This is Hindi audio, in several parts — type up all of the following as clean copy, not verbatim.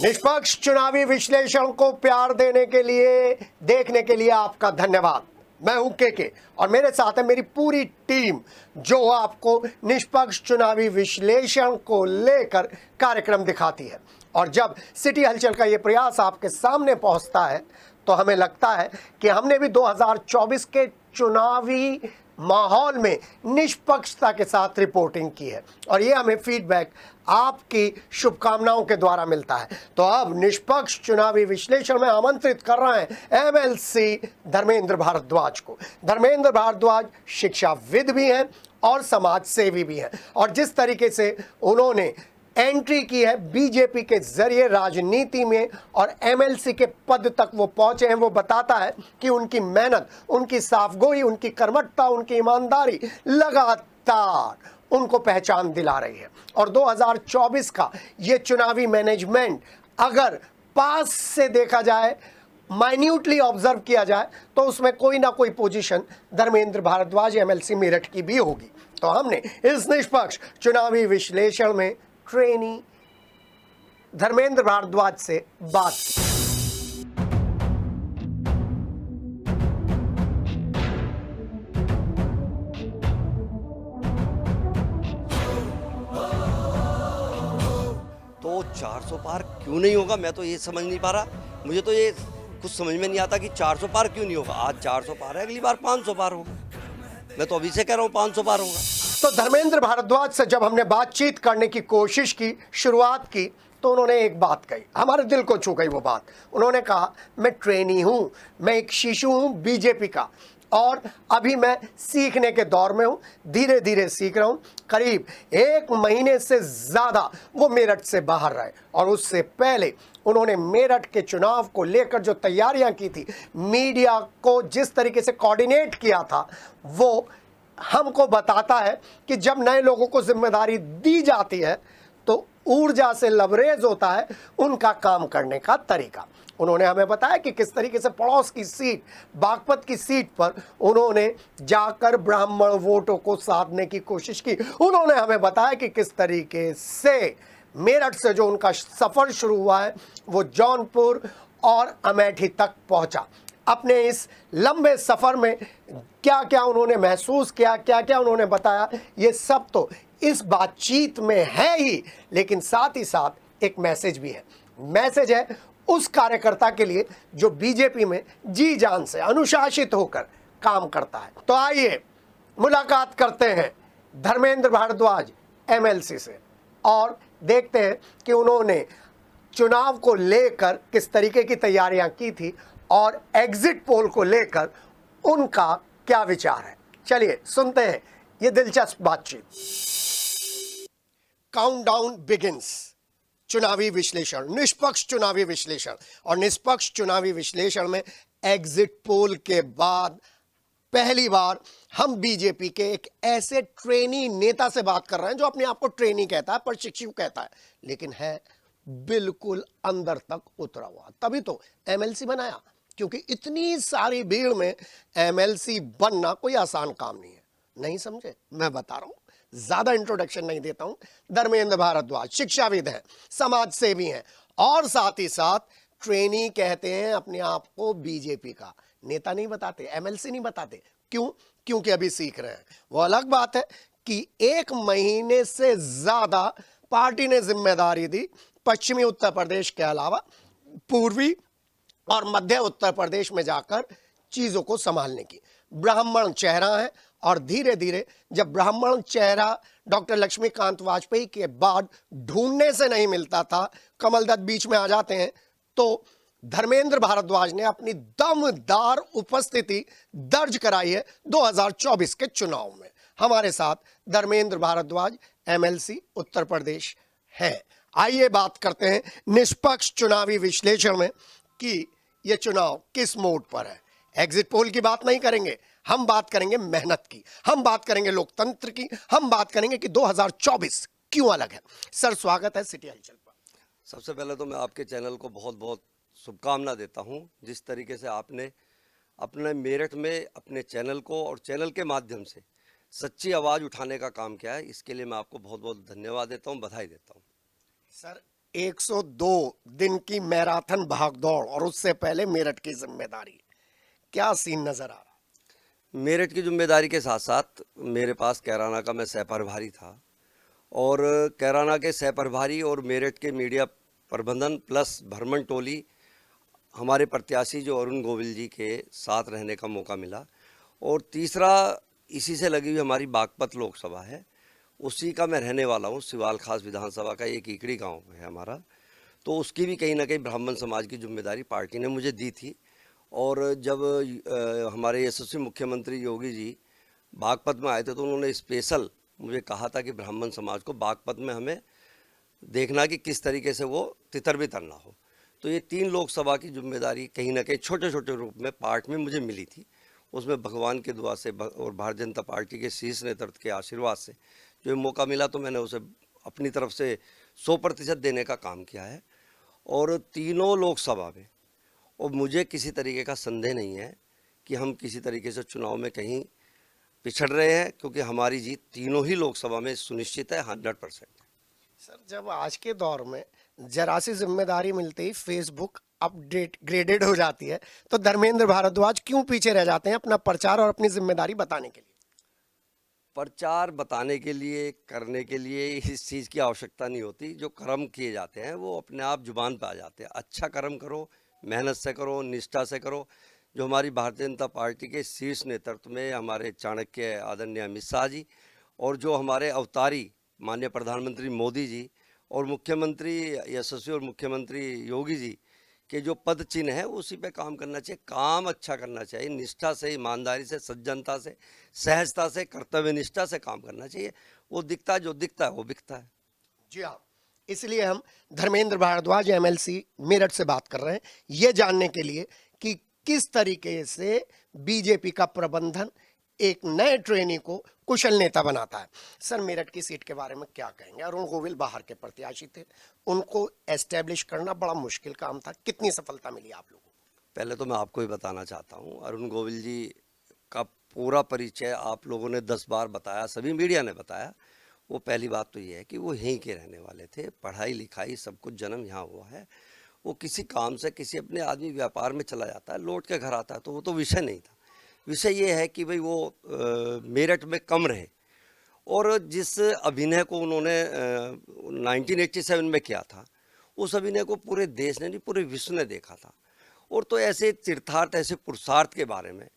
निष्पक्ष चुनावी विश्लेषण को प्यार देने के लिए, देखने के लिए आपका धन्यवाद। मैं हूं के और मेरे साथ है मेरी पूरी टीम जो आपको निष्पक्ष चुनावी विश्लेषण को लेकर कार्यक्रम दिखाती है। और जब सिटी हलचल का ये प्रयास आपके सामने पहुंचता है तो हमें लगता है कि हमने भी 2024 के चुनावी माहौल में निष्पक्षता के साथ रिपोर्टिंग की है और ये हमें फीडबैक आपकी शुभकामनाओं के द्वारा मिलता है। तो अब निष्पक्ष चुनावी विश्लेषण में आमंत्रित कर रहे हैं एमएलसी धर्मेंद्र भारद्वाज को। धर्मेंद्र भारद्वाज शिक्षाविद भी हैं और समाज सेवी भी हैं और जिस तरीके से उन्होंने एंट्री की है बीजेपी के जरिए राजनीति में और एमएलसी के पद तक वो पहुंचे हैं, वो बताता है कि उनकी मेहनत, उनकी साफगोई, उनकी कर्मठता, उनकी ईमानदारी लगातार उनको पहचान दिला रही है। और 2024 का ये चुनावी मैनेजमेंट अगर पास से देखा जाए, माइन्यूटली ऑब्जर्व किया जाए तो उसमें कोई ना कोई पोजीशन धर्मेंद्र भारद्वाज एमएलसी मेरठ की भी होगी। तो हमने इस निष्पक्ष चुनावी विश्लेषण में ट्रेनी धर्मेंद्र भारद्वाज से बात की। तो 400 पार क्यों नहीं होगा, मैं तो ये समझ नहीं पा रहा। मुझे तो ये कुछ समझ में नहीं आता कि 400 पार क्यों नहीं होगा। आज 400 पार है, अगली बार 500 पार होगा। मैं तो अभी से कह रहा हूँ 500 पार होगा। तो धर्मेंद्र भारद्वाज से जब हमने बातचीत करने की कोशिश की, शुरुआत की, तो उन्होंने एक बात कही, हमारे दिल को छू गई वो बात। उन्होंने कहा, मैं ट्रेनी हूं, मैं एक शिशु हूं बीजेपी का और अभी मैं सीखने के दौर में हूं, धीरे धीरे सीख रहा हूं। करीब 1 महीने से ज़्यादा वो मेरठ से बाहर रहे और उससे पहले उन्होंने मेरठ के चुनाव को लेकर जो तैयारियां की थी, मीडिया को जिस तरीके से कोऑर्डिनेट किया था, वो हमको बताता है कि जब नए लोगों को जिम्मेदारी दी जाती है तो ऊर्जा से लबरेज होता है उनका काम करने का तरीका। उन्होंने हमें बताया कि किस तरीके से पड़ोस की सीट, बागपत की सीट पर उन्होंने जाकर ब्राह्मण वोटों को साधने की कोशिश की। उन्होंने हमें बताया कि किस तरीके से मेरठ से जो उनका सफ़र शुरू हुआ है वो जौनपुर और अमेठी तक पहुंचा। अपने इस लंबे सफ़र में क्या क्या उन्होंने महसूस किया, क्या क्या उन्होंने बताया, ये सब तो इस बातचीत में है ही, लेकिन साथ ही साथ एक मैसेज भी है। मैसेज है उस कार्यकर्ता के लिए जो बीजेपी में जी जान से अनुशासित होकर काम करता है। तो आइए मुलाकात करते हैं धर्मेंद्र भारद्वाज एमएलसी से और देखते हैं कि उन्होंने चुनाव को लेकर किस तरीके की तैयारियां की थी और एग्जिट पोल को लेकर उनका क्या विचार है। चलिए सुनते हैं ये दिलचस्प बातचीत। Countdown begins. चुनावी विश्लेषण, निष्पक्ष चुनावी विश्लेषण, और निष्पक्ष चुनावी विश्लेषण में एग्जिट पोल के बाद पहली बार हम बीजेपी के एक ऐसे ट्रेनी नेता से बात कर रहे हैं जो अपने आप को ट्रेनी कहता है, प्रशिक्षु कहता है, लेकिन है बिल्कुल अंदर तक उतरा हुआ। तभी तो एमएलसी बनाया, क्योंकि इतनी सारी भीड़ में एमएलसी बनना कोई आसान काम नहीं है। नहीं समझे? मैं बता रहा हूं, ज्यादा इंट्रोडक्शन नहीं देता हूं। धर्मेंद्र भारद्वाज शिक्षाविद हैं, समाज सेवी हैं और साथ ही साथ ट्रेनी कहते हैं अपने आप को बीजेपी का। नेता नहीं बताते, एमएलसी नहीं बताते। क्यों? क्योंकि अभी सीख रहे हैं। वो अलग बात है कि 1 महीने से ज्यादा पार्टी ने जिम्मेदारी दी पश्चिमी उत्तर प्रदेश के अलावा पूर्वी और मध्य उत्तर प्रदेश में जाकर चीजों को संभालने की। ब्राह्मण चेहरा है और धीरे धीरे जब ब्राह्मण चेहरा डॉक्टर लक्ष्मीकांत वाजपेयी के बाद ढूंढने से नहीं मिलता था, कमलदत्त बीच में आ जाते हैं, तो धर्मेंद्र भारद्वाज ने अपनी दमदार उपस्थिति दर्ज कराई है 2024 के चुनाव में। हमारे साथ धर्मेंद्र भारद्वाज एमएलसी उत्तर प्रदेश हैं। आइए बात करते हैं निष्पक्ष चुनावी विश्लेषण में कि यह चुनाव किस मोड पर है। एग्जिट पोल की बात नहीं करेंगे, हम बात करेंगे मेहनत की, हम बात करेंगे लोकतंत्र की, हम बात करेंगे कि 2024 क्यों अलग है। सर, स्वागत है सिटी हलचल पर। सबसे पहले तो मैं आपके चैनल को बहुत बहुत शुभकामना देता हूं। जिस तरीके से आपने अपने मेरठ में अपने चैनल को और चैनल के माध्यम से सच्ची आवाज़ उठाने का काम किया है, इसके लिए मैं आपको बहुत बहुत धन्यवाद देता हूं, बधाई देता हूं। सर, 102 दिन की मैराथन भागदौड़ और उससे पहले मेरठ की जिम्मेदारी, क्या सीन नजर आ रहा? मेरठ की जिम्मेदारी के साथ साथ मेरे पास कैराना का मैं सहप्रभारी था और कैराना के सहप्रभारी और मेरठ के मीडिया प्रबंधन प्लस भ्रमण टोली हमारे प्रत्याशी जो अरुण गोविल जी के साथ रहने का मौका मिला। और तीसरा इसी से लगी हुई हमारी बागपत लोकसभा है, उसी का मैं रहने वाला हूँ। सिवाल खास विधानसभा का एक ईकड़ी गांव है हमारा, तो उसकी भी कहीं ना कहीं ब्राह्मण समाज की जिम्मेदारी पार्टी ने मुझे दी थी। और जब हमारे यशस्वी मुख्यमंत्री योगी जी बागपत में आए थे तो उन्होंने स्पेशल मुझे कहा था कि ब्राह्मण समाज को बागपत में हमें देखना कि किस तरीके से वो तितर बितर ना हो। तो ये 3 लोकसभा की जिम्मेदारी कहीं ना कहीं छोटे छोटे रूप में पार्ट में मुझे मिली थी। उसमें भगवान की दुआ से और भारतीय जनता पार्टी के शीर्ष नेतृत्व के आशीर्वाद से जो मौका मिला तो मैंने उसे अपनी तरफ से 100% देने का काम किया है। और तीनों लोकसभा में और मुझे किसी तरीके का संदेह नहीं है कि हम किसी तरीके से चुनाव में कहीं पिछड़ रहे हैं, क्योंकि हमारी जीत तीनों ही लोकसभा में सुनिश्चित है 100%। सर, जब आज के दौर में जरा सी जिम्मेदारी मिलते ही फेसबुक अपडेट ग्रेडेड हो जाती है, तो धर्मेंद्र भारद्वाज क्यों पीछे रह जाते हैं अपना प्रचार और अपनी जिम्मेदारी बताने के लिए? प्रचार बताने के लिए करने के लिए इस चीज़ की आवश्यकता नहीं होती। जो कर्म किए जाते हैं वो अपने आप जुबान पे आ जाते हैं। अच्छा कर्म करो, मेहनत से करो, निष्ठा से करो। जो हमारी भारतीय जनता पार्टी के शीर्ष नेतृत्व में हमारे चाणक्य आदरणीय अमित शाह जी और जो हमारे अवतारी माननीय प्रधानमंत्री मोदी जी और मुख्यमंत्री यशस्वी और मुख्यमंत्री योगी जी के जो पद चिन्ह है उसी पे काम करना चाहिए। काम अच्छा करना चाहिए, निष्ठा से, ईमानदारी से, सज्जनता से, सहजता से, कर्तव्य निष्ठा से काम करना चाहिए। वो दिखता है, जो दिखता है वो बिकता है। जी हाँ, इसलिए हम धर्मेंद्र भारद्वाज एमएलसी मेरठ से बात कर रहे हैं, ये जानने के लिए कि किस तरीके से बीजेपी का प्रबंधन एक नए ट्रेनी को कुशल नेता बनाता है। सर, मेरठ की सीट के बारे में क्या कहेंगे? अरुण गोविल बाहर के प्रत्याशी थे, उनको एस्टेब्लिश करना बड़ा मुश्किल काम था, कितनी सफलता मिली आप लोगों को? पहले तो मैं आपको ही बताना चाहता हूँ, अरुण गोविल जी का पूरा परिचय आप लोगों ने 10 बार बताया, सभी मीडिया ने बताया। वो पहली बात तो ये है कि वो यहीं के रहने वाले थे, पढ़ाई लिखाई सब कुछ जन्म यहाँ हुआ है। वो किसी काम से किसी अपने आदमी व्यापार में चला जाता है, लौट के घर आता है, तो वो तो विषय नहीं था। विषय ये है कि भाई वो मेरठ में कम रहे और जिस अभिनय को उन्होंने 1987 में किया था, उस अभिनय को पूरे देश ने नहीं पूरे विश्व ने देखा था। और तो ऐसे तीर्थार्थ, ऐसे पुरुषार्थ के बारे में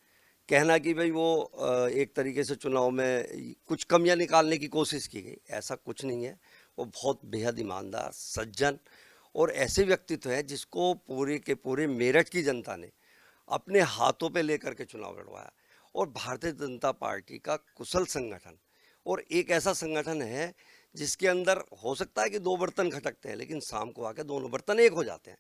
कहना कि भाई वो एक तरीके से चुनाव में कुछ कमियां निकालने की कोशिश की गई, ऐसा कुछ नहीं है। वो बहुत बेहद ईमानदार, सज्जन और ऐसे व्यक्तित्व है जिसको पूरे के पूरे मेरठ की जनता ने अपने हाथों पे लेकर के चुनाव लड़वाया। और भारतीय जनता पार्टी का कुशल संगठन और एक ऐसा संगठन है जिसके अंदर हो सकता है कि 2 बर्तन खटकते हैं, लेकिन शाम को आके दोनों बर्तन एक हो जाते हैं।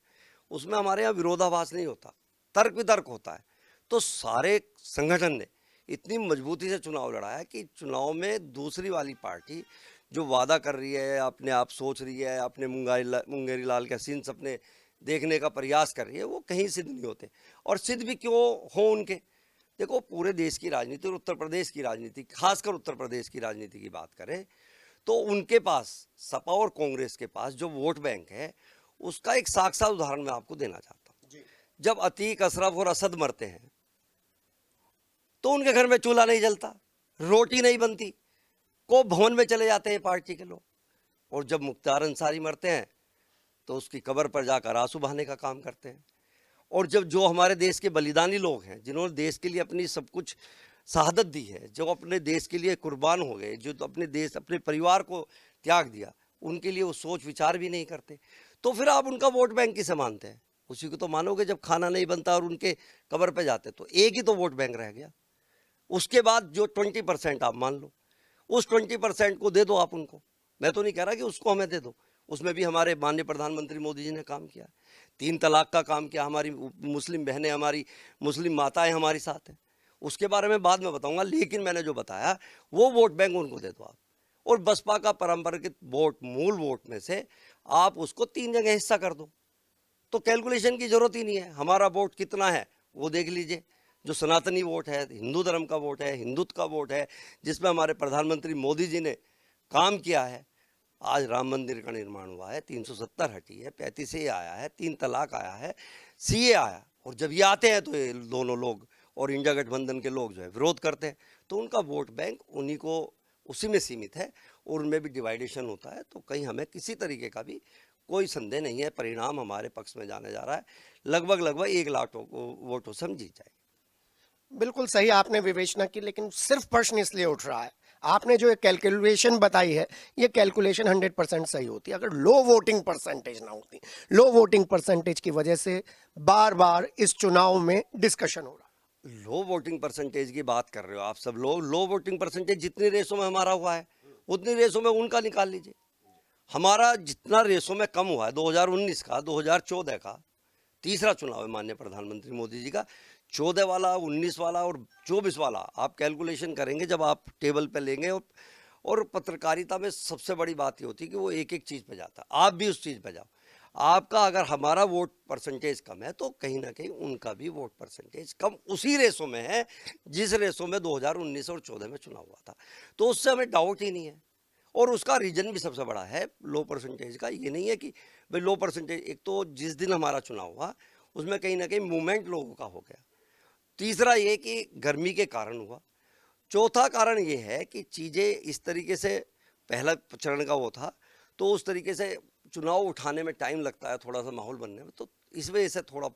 उसमें हमारे यहाँ विरोधाभास नहीं होता, तर्क वितर्क होता है। तो सारे संगठन ने इतनी मजबूती से चुनाव लड़ा है कि चुनाव में दूसरी वाली पार्टी जो वादा कर रही है, अपने आप सोच रही है, अपने मुंगेरी लाल के सीन सपने देखने का प्रयास कर रही है, वो कहीं सिद्ध नहीं होते। और सिद्ध भी क्यों हो उनके? देखो, पूरे देश की राजनीति और उत्तर प्रदेश की राजनीति, खासकर उत्तर प्रदेश की राजनीति की बात करें तो उनके पास, सपा और कांग्रेस के पास जो वोट बैंक है, उसका एक साक्षात उदाहरण मैं आपको देना चाहता हूँ। जब अतीक, अशरफ और असद मरते हैं तो उनके घर में चूल्हा नहीं जलता, रोटी नहीं बनती, को भवन में चले जाते हैं पार्टी के लोग। और जब मुख्तार अंसारी मरते हैं तो उसकी कब्र पर जाकर आंसू बहाने का काम करते हैं। और जब जो हमारे देश के बलिदानी लोग हैं, जिन्होंने देश के लिए अपनी सब कुछ शहादत दी है, जो अपने देश के लिए कुर्बान हो गए, जो तो अपने देश, अपने परिवार को त्याग दिया, उनके लिए वो सोच विचार भी नहीं करते, तो फिर आप उनका वोट बैंक किसे मानते हैं? उसी को तो मानोगे जब खाना नहीं बनता और उनके कब्र पे जाते। तो एक ही तो वोट बैंक रह गया। उसके बाद जो 20% आप मान लो, उस 20% को दे दो आप उनको। मैं तो नहीं कह रहा कि उसको हमें दे दो, उसमें भी हमारे माननीय प्रधानमंत्री मोदी जी ने काम किया, 3 तलाक का काम किया, हमारी मुस्लिम बहनें, हमारी मुस्लिम माताएं हमारी साथ हैं। उसके बारे में बाद में बताऊंगा, लेकिन मैंने जो बताया वो वोट बैंक उनको दे दो आप। और बसपा का परंपरागत वोट, मूल वोट में से आप उसको 3 जगह हिस्सा कर दो, तो कैलकुलेशन की जरूरत ही नहीं है। हमारा वोट कितना है वो देख लीजिए। जो सनातनी वोट है, हिंदू धर्म का वोट है, हिंदुत्व का वोट है, जिसमें हमारे प्रधानमंत्री मोदी जी ने काम किया है, आज राम मंदिर का निर्माण हुआ है, 370 हटी है, 35A आया है, 3 तलाक आया है, CA आया, और जब ये आते हैं तो ये दोनों लोग और इंडिया गठबंधन के लोग जो है विरोध करते हैं। तो उनका वोट बैंक उन्हीं को उसी में सीमित है और उनमें भी डिवाइडेशन होता है। तो कहीं हमें किसी तरीके का भी कोई संदेह नहीं है, परिणाम हमारे पक्ष में जाने जा रहा है। लगभग 1 लाख वोटों से हम जीत जाएंगे। बिल्कुल सही आपने विवेचना की, लेकिन सिर्फ प्रश्न इसलिए उठ रहा है, आपने जो एक कैलकुलेशन बताई है, ये कैलकुलेशन 100% सही होती है अगर लो वोटिंग परसेंटेज ना होती। लो वोटिंग परसेंटेज की वजह से बार बार इस चुनाव में डिस्कशन हो रहा है। लो वोटिंग परसेंटेज की बात कर रहे हो आप सब लोग। लो वोटिंग परसेंटेज जितनी रेसों में हमारा हुआ है उतनी रेसों में उनका निकाल लीजिए। हमारा जितना रेसों में कम हुआ है 2019 का, 2014 का, तीसरा चुनाव है माननीय प्रधानमंत्री मोदी जी का, 14 वाला, 19 वाला और 24 वाला आप कैलकुलेशन करेंगे जब आप टेबल पे लेंगे। और पत्रकारिता में सबसे बड़ी बात ये होती है कि वो एक एक चीज़ पे जाता है, आप भी उस चीज़ पे जाओ। आपका अगर हमारा वोट परसेंटेज कम है तो कहीं ना कहीं उनका भी वोट परसेंटेज कम उसी रेसों में है जिस रेसों में 2019 और 14 में चुनाव हुआ था। तो उससे हमें डाउट ही नहीं है। और उसका रीजन भी सबसे बड़ा है लो परसेंटेज का। ये नहीं है कि भाई लो परसेंटेज, एक तो जिस दिन हमारा चुनाव हुआ उसमें कहीं ना कहीं मूवमेंट लोगों का हो गया। तीसरा ये कि गर्मी के कारण हुआ। चौथा कारण ये है कि चीज़ें इस तरीके से, पहला चरण का वो था तो उस तरीके से चुनाव उठाने में टाइम लगता है थोड़ा सा माहौल बनने में, तो इस वजह से थोड़ा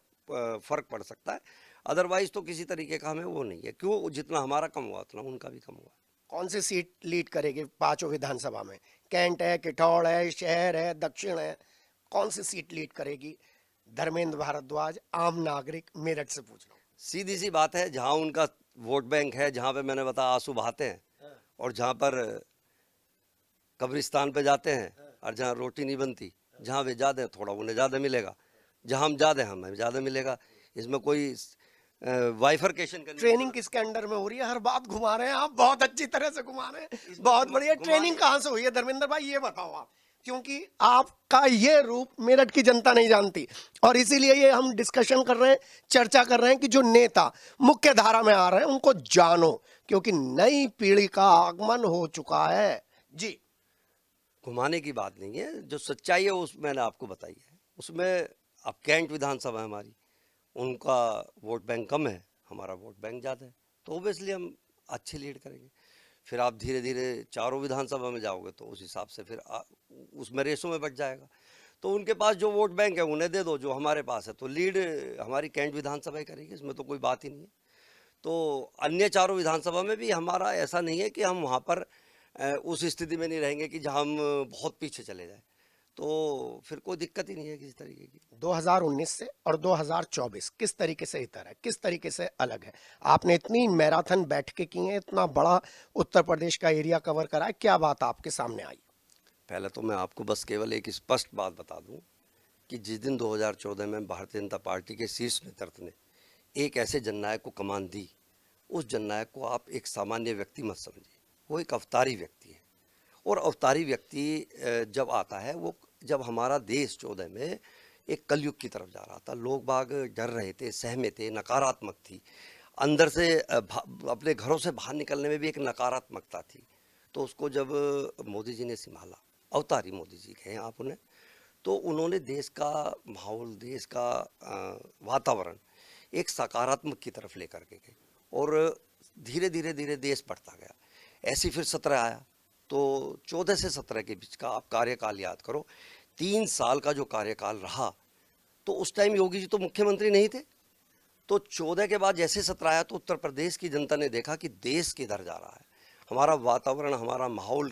फर्क पड़ सकता है। अदरवाइज तो किसी तरीके का हमें वो नहीं है। क्यों, जितना हमारा कम हुआ उतना उनका भी कम हुआ। कौन सी सीट लीड करेगी पांचों विधानसभा में? कैंट है, किठौड़ है, शहर है, दक्षिण है, कौन सी सीट लीड करेगी? धर्मेंद्र भारद्वाज, आम नागरिक, मेरठ से पूछ लो। सीधी सी बात है, जहाँ उनका वोट बैंक है, जहाँ पे मैंने बताया आंसू बहाते हैं और जहाँ पर कब्रिस्तान पे जाते हैं और जहाँ रोटी नहीं बनती, जहाँ वे ज़्यादा हैं थोड़ा उन्हें ज़्यादा मिलेगा, जहाँ हम ज़्यादा हैं हमें ज़्यादा मिलेगा। इसमें कोई वाइफरकेशन करने की ट्रेनिंग किसके अंडर में हो रही है? हर बात घुमा रहे हैं आप, बहुत अच्छी तरह से घुमा रहे हैं, बहुत बढ़िया। ट्रेनिंग कहाँ से हुई है धर्मेंद्र भाई, ये बताओ आप, क्योंकि आपका ये रूप मेरठ की जनता नहीं जानती और इसीलिए ये हम डिस्कशन कर रहे हैं, चर्चा कर रहे हैं कि जो नेता मुख्य धारा में आ रहे हैं उनको जानो, क्योंकि नई पीढ़ी का आगमन हो चुका है। जी, घुमाने की बात नहीं है, जो सच्चाई है उस मैंने आपको बताई है। उसमें अब कैंट विधानसभा है हमारी, उनका वोट बैंक कम है, हमारा वोट बैंक ज़्यादा है, तो ओबियसली हम अच्छी लीड करेंगे। फिर आप धीरे धीरे चारों विधानसभा में जाओगे तो उस हिसाब से फिर उसमें रेसों में बढ़ जाएगा। तो उनके पास जो वोट बैंक है उन्हें दे दो, जो हमारे पास है तो लीड हमारी कैंट विधानसभा ही करेगी, इसमें तो कोई बात ही नहीं है। तो अन्य चारों विधानसभा में भी हमारा ऐसा नहीं है कि हम वहाँ पर उस स्थिति में नहीं रहेंगे कि जहाँ हम बहुत पीछे चले जाएं। तो फिर कोई दिक्कत ही नहीं है किसी तरीके की। 2019 से और 2024 किस तरीके से इतर है, किस तरीके से अलग है? आपने इतनी मैराथन बैठकें की हैं, इतना बड़ा उत्तर प्रदेश का एरिया कवर करा है, क्या बात आपके सामने आई? पहले तो मैं आपको बस केवल एक स्पष्ट बात बता दूं कि जिस दिन 2014 में भारतीय जनता पार्टी के शीर्ष नेतृत्व ने एक ऐसे जननायक को कमान दी, उस जननायक को आप एक सामान्य व्यक्ति मत समझिए, वो एक अवतारी व्यक्ति है। और अवतारी व्यक्ति जब आता है, वो जब हमारा देश 14 में एक कलयुग की तरफ जा रहा था, लोग बाग डर रहे थे, सहमे थे, नकारात्मक थी, अंदर से अपने घरों से बाहर निकलने में भी एक नकारात्मकता थी। तो उसको जब मोदी जी ने संभाला, अवतारी मोदी जी कहें आप उन्हें, तो उन्होंने देश का माहौल, देश का वातावरण एक सकारात्मक की तरफ लेकर के गए और धीरे धीरे धीरे देश बढ़ता गया। ऐसी फिर 17 आया, तो 14 से 17 के बीच का आप कार्यकाल याद करो, 3 साल का जो कार्यकाल रहा, तो उस टाइम योगी जी तो मुख्यमंत्री नहीं थे। तो 14 के बाद जैसे 17 आया तो उत्तर प्रदेश की जनता ने देखा कि देश किधर जा रहा है, हमारा वातावरण, हमारा माहौल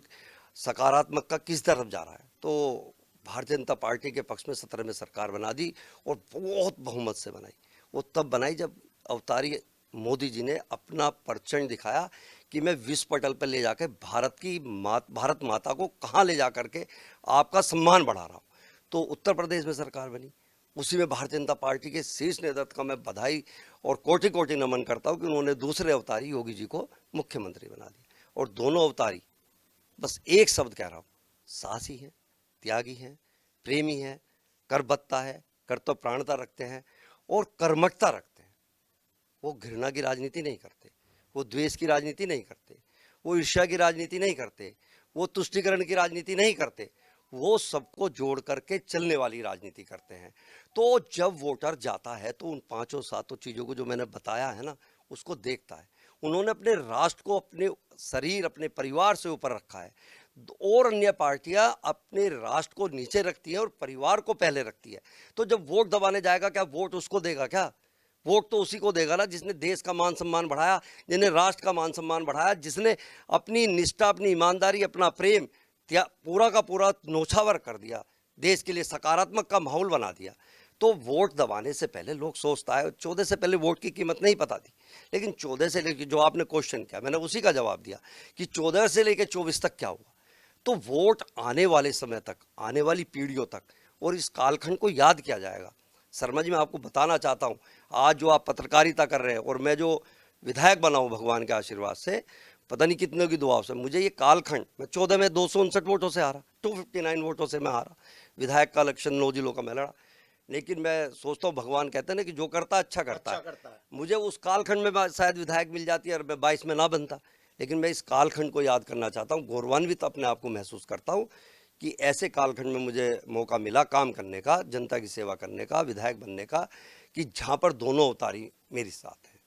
सकारात्मक का किस तरफ जा रहा है। तो भारतीय जनता पार्टी के पक्ष में 17 में सरकार बना दी और बहुत बहुमत से बनाई। वो तब बनाई जब अवतारी मोदी जी ने अपना परचम दिखाया कि मैं विश्व पटल पर ले जाकर भारत माता को कहाँ ले जा करके आपका सम्मान बढ़ा रहा हूँ। तो उत्तर प्रदेश में सरकार बनी, उसी में भारतीय जनता पार्टी के शीर्ष नेतृत्व का मैं बधाई और कोटि कोटि नमन करता हूँ कि उन्होंने दूसरे अवतारी योगी जी को मुख्यमंत्री बना दिया। और दोनों अवतारी, बस एक शब्द कह रहा हूँ, साहसी हैं, त्यागी हैं, प्रेमी हैं, कर्तव्यता है, कर्तव्य प्राणता रखते हैं और कर्मठता रखते हैं। वो घृणा की राजनीति नहीं करते, वो द्वेष की राजनीति नहीं करते, वो ईर्ष्या की राजनीति नहीं करते, वो तुष्टीकरण की राजनीति नहीं करते। वो सबको जोड़ करके चलने वाली राजनीति करते हैं। तो जब वोटर जाता है तो उन पांचों सातों चीज़ों को जो मैंने बताया है ना, उसको देखता है। उन्होंने अपने राष्ट्र को अपने शरीर, अपने परिवार से ऊपर रखा है, और अन्य पार्टियां अपने राष्ट्र को नीचे रखती हैं और परिवार को पहले रखती है। तो जब वोट दबाने जाएगा, क्या वोट उसको देगा? क्या वोट तो उसी को देगा ना जिसने देश का मान सम्मान बढ़ाया, जिसने राष्ट्र का मान सम्मान बढ़ाया, जिसने अपनी निष्ठा, अपनी ईमानदारी, अपना प्रेम पूरा का पूरा नौछावर कर दिया, देश के लिए सकारात्मक का माहौल बना दिया। तो वोट दबाने से पहले लोग सोचता है, 14 से पहले वोट की कीमत नहीं पता थी, लेकिन 14 से लेकर, जो आपने क्वेश्चन किया मैंने उसी का जवाब दिया कि 14 से लेकर 24 तक क्या हुआ। तो वोट आने वाले समय तक, आने वाली पीढ़ियों तक और इस कालखंड को याद किया जाएगा। शर्मा जी, मैं आपको बताना चाहता हूँ, आज जो आप पत्रकारिता कर रहे हैं और मैं जो विधायक बना हूँ भगवान के आशीर्वाद से, पता नहीं कितने की दुआओं से, मुझे ये कालखंड, मैं 14 में 259 वोटों से हारा, 259 वोटों से मैं हारा। विधायक का इलेक्शन 9 जिलों का मैं लड़ा, लेकिन मैं सोचता हूँ, भगवान कहते हैं ना कि जो करता अच्छा करता है। मुझे उस कालखंड में शायद विधायक मिल जाती है और मैं 22 में ना बनता, लेकिन मैं इस कालखंड को याद करना चाहता हूँ। गौरवान्वित अपने आप को महसूस करता हूँ कि ऐसे कालखंड में मुझे मौका मिला काम करने का, जनता की सेवा करने का, विधायक बनने का, कि जहाँ पर दोनों अवतारी मेरे साथ हैं,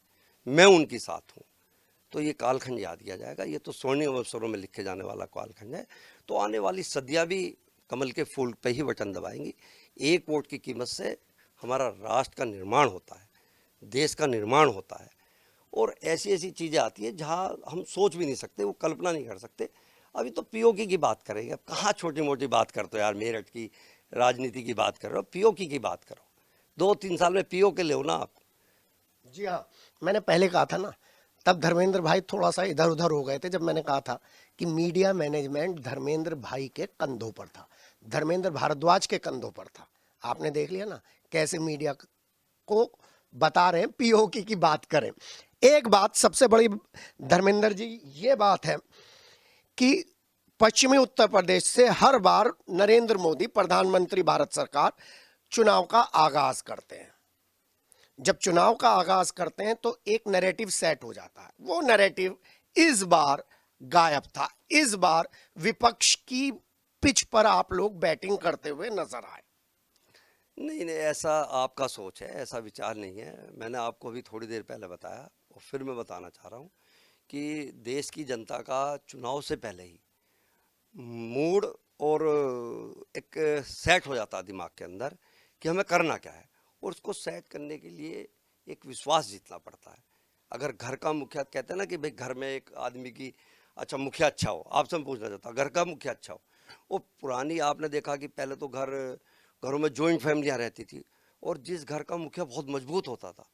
मैं उनके साथ हूँ। तो ये कालखंड याद किया जाएगा। ये तो स्वर्णिम अवसरों में लिखे जाने वाला कालखंड है। तो आने वाली सदियाँ भी कमल के फूल पे ही बटन दबाएंगी। एक वोट की कीमत से हमारा राष्ट्र का निर्माण होता है, देश का निर्माण होता है, और ऐसी ऐसी चीज़ें आती है जहाँ हम सोच भी नहीं सकते, वो कल्पना नहीं कर सकते। अभी तो पीओके की बात करेंगे, अब कहाँ छोटी मोटी बात करते हो यार, मेरठ की राजनीति की बात कर रहे हो, पीओके की बात करो। 2-3 साल में पीओके ले ना आप। जी हाँ, मैंने पहले कहा था ना, तब धर्मेंद्र भाई थोड़ा सा इधर उधर हो गए थे जब मैंने कहा था कि मीडिया मैनेजमेंट धर्मेंद्र भाई के कंधों पर था, धर्मेंद्र भारद्वाज के कंधों पर था। आपने देख लिया ना कैसे मीडिया को बता रहे हैं पीओके की बात करें। एक बात सबसे बड़ी धर्मेंद्र जी ये बात है कि पश्चिमी उत्तर प्रदेश से हर बार नरेंद्र मोदी प्रधानमंत्री भारत सरकार चुनाव का आगाज करते हैं। जब चुनाव का आगाज करते हैं तो एक नैरेटिव सेट हो जाता है। वो नैरेटिव इस बार गायब था। इस बार विपक्ष की पिच पर आप लोग बैटिंग करते हुए नजर आए। नहीं नहीं, ऐसा आपका सोच है, ऐसा विचार नहीं है। मैंने आपको अभी थोड़ी देर पहले बताया और फिर मैं बताना चाह रहा हूँ कि देश की जनता का चुनाव से पहले ही मूड और एक सेट हो जाता है दिमाग के अंदर कि हमें करना क्या है, और उसको सेट करने के लिए एक विश्वास जीतना पड़ता है। अगर घर का मुखिया, कहते हैं ना कि भाई घर में एक आदमी की, अच्छा मुखिया अच्छा हो, आपसे मैं पूछना चाहता हूँ, घर का मुखिया अच्छा हो। वो पुरानी आपने देखा कि पहले तो घरों में जॉइंट फैमिलियाँ रहती थी, और जिस घर का मुखिया बहुत मजबूत होता था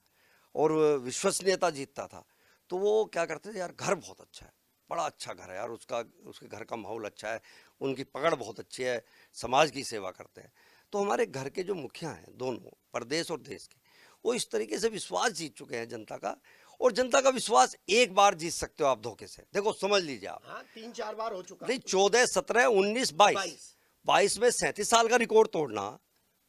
और विश्वसनीयता जीतता था, तो वो क्या करते थे, यार घर बहुत अच्छा है, बड़ा अच्छा घर है यार उसका, उसके घर का माहौल अच्छा है, उनकी पकड़ बहुत अच्छी है, समाज की सेवा करते हैं। तो हमारे घर के जो मुखिया हैं दोनों, प्रदेश और देश के, वो इस तरीके से विश्वास जीत चुके हैं जनता का। और जनता का विश्वास एक बार जीत सकते हो आप धोखे से, देखो समझ लीजिए आप। हाँ, 3-4 बार हो चुका। नहीं, 14, 17, 19, 22, 22 में 37 साल का रिकॉर्ड तोड़ना,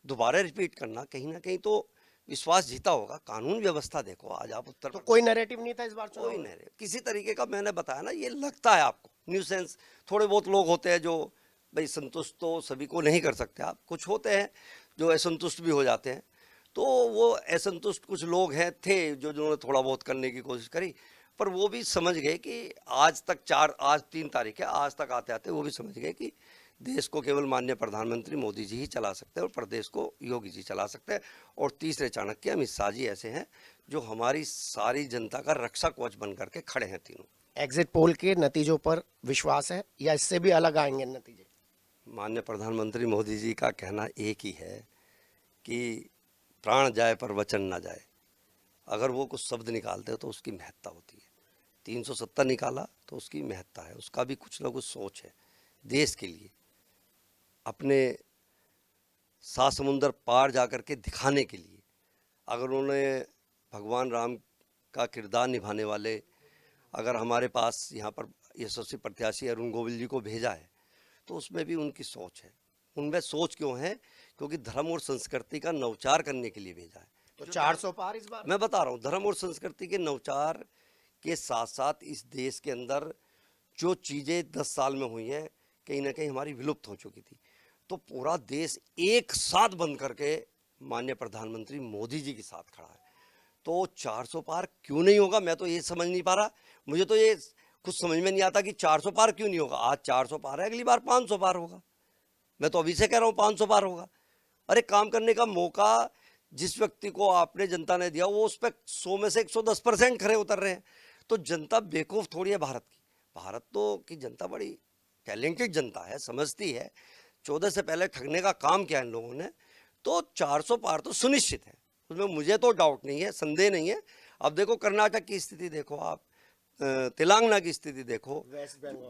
दोबारा रिपीट करना, कहीं ना कहीं तो विश्वास जीता होगा। कानून व्यवस्था देखो आज आप उत्तर तो प्रदेश, कोई नैरेटिव नहीं था इस बार चुनाव कोई में? नहीं किसी तरीके का। मैंने बताया ना, ये लगता है आपको न्यूसेंस। थोड़े बहुत लोग होते हैं जो भाई, संतुष्ट तो सभी को नहीं कर सकते आप, कुछ होते हैं जो असंतुष्ट भी हो जाते हैं। तो वो असंतुष्ट कुछ लोग हैं थे जो जिन्होंने थोड़ा बहुत करने की कोशिश करी, पर वो भी समझ गए कि आज 3 तारीख है, आज तक आते आते वो भी समझ गए कि देश को केवल माननीय प्रधानमंत्री मोदी जी ही चला सकते हैं और प्रदेश को योगी जी चला सकते हैं। और तीसरे चाणक्य अमित शाह जी ऐसे हैं जो हमारी सारी जनता का रक्षा कवच बन करके खड़े हैं तीनों। एग्जिट पोल के नतीजों पर विश्वास है या इससे भी अलग आएंगे नतीजे? माननीय प्रधानमंत्री मोदी जी का कहना एक ही है कि प्राण जाए पर वचन ना जाए। अगर वो कुछ शब्द निकालते हो तो उसकी महत्ता होती है। 370 निकाला तो उसकी महत्ता है, उसका भी कुछ ना कुछ सोच है देश के लिए, अपने 7 समुंदर पार जा कर के दिखाने के लिए। अगर उन्होंने भगवान राम का किरदार निभाने वाले, अगर हमारे पास यहाँ पर यशस्वी प्रत्याशी अरुण गोविल जी को भेजा है, तो उसमें भी उनकी सोच है। उनमें सोच क्यों है? क्योंकि धर्म और संस्कृति का नवचार करने के लिए भेजा है। तो 400 पार इस बार? मैं बता रहा हूँ, धर्म और संस्कृति के नवचार के साथ साथ इस देश के अंदर जो चीज़ें 10 साल में हुई हैं, कहीं ना कहीं हमारी विलुप्त हो चुकी थी, तो पूरा देश एक साथ बंद करके माननीय प्रधानमंत्री मोदी जी के साथ खड़ा है। तो 400 पार क्यों नहीं होगा, मैं तो ये समझ नहीं पा रहा। मुझे तो ये कुछ समझ में नहीं आता कि 400 पार क्यों नहीं होगा। आज 400 पार है, अगली बार 500 पार होगा। मैं तो अभी से कह रहा हूँ 500 पार होगा। अरे काम करने का मौका जिस व्यक्ति को आपने जनता ने दिया, वो उस पर 100 में से 110% खरे उतर रहे हैं। तो जनता बेवकूफ़ थोड़ी है भारत की। भारत तो की जनता बड़ी टैलेंटेड जनता है, समझती है 14 से पहले ठगने का काम किया इन लोगों ने। तो 400 पार तो सुनिश्चित है, उसमें मुझे तो डाउट नहीं है, संदेह नहीं है। अब देखो कर्नाटक की स्थिति देखो आप, तेलंगाना की स्थिति देखो,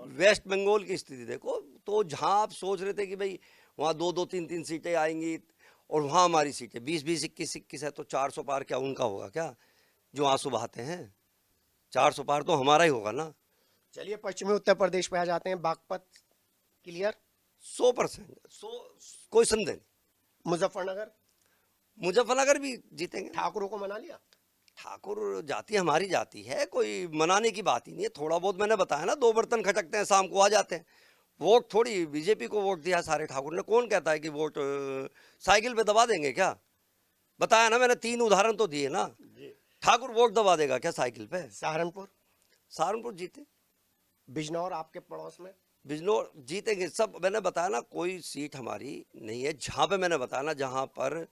वेस्ट बंगाल की स्थिति देखो। तो जहां आप सोच रहे थे कि भाई वहां 2-2, 3-3 सीटें आएंगी और वहां हमारी सीटें 20-20, 21-21 है, तो 400 पार क्या उनका होगा क्या जो आंसू बहाते हैं? 400 पार तो हमारा ही होगा ना। चलिए पश्चिमी उत्तर प्रदेश पे आ जाते हैं। बागपत क्लियर, 100%, कोई संदेह नहीं। मुजफ्फरनगर मुजफ्फरनगर भी जीतेंगे। ठाकुरों को मना लिया। ठाकुर जाति हमारी जाति है, कोई मनाने की बात ही नहीं है। थोड़ा बहुत मैंने बताया ना, 2 बर्तन खटकते हैं, शाम को आ जाते हैं। वोट थोड़ी बीजेपी को वोट दिया सारे ठाकुर ने। कौन कहता है कि वोट साइकिल पे दबा देंगे क्या? बताया ना मैंने, 3 उदाहरण तो दिए ना। ठाकुर वोट दबा देगा क्या साइकिल पे? सहारनपुर, सहारनपुर जीते, बिजनौर आपके पड़ोस में, बिजनौर जीतेंगे सब। मैंने बताया ना, कोई सीट हमारी नहीं है। जहाँ पे मैंने बताया ना, जहाँ पर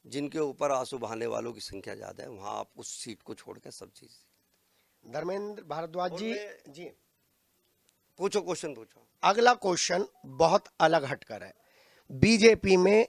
जिनके ऊपर आंसू बहाने वालों की संख्या ज़्यादा है, वहाँ आप उस सीट को छोड़ के सब चीज़। धर्मेंद्र भारद्वाज जी। जी पूछो, क्वेश्चन पूछो। अगला क्वेश्चन बहुत अलग हटकर है। बीजेपी में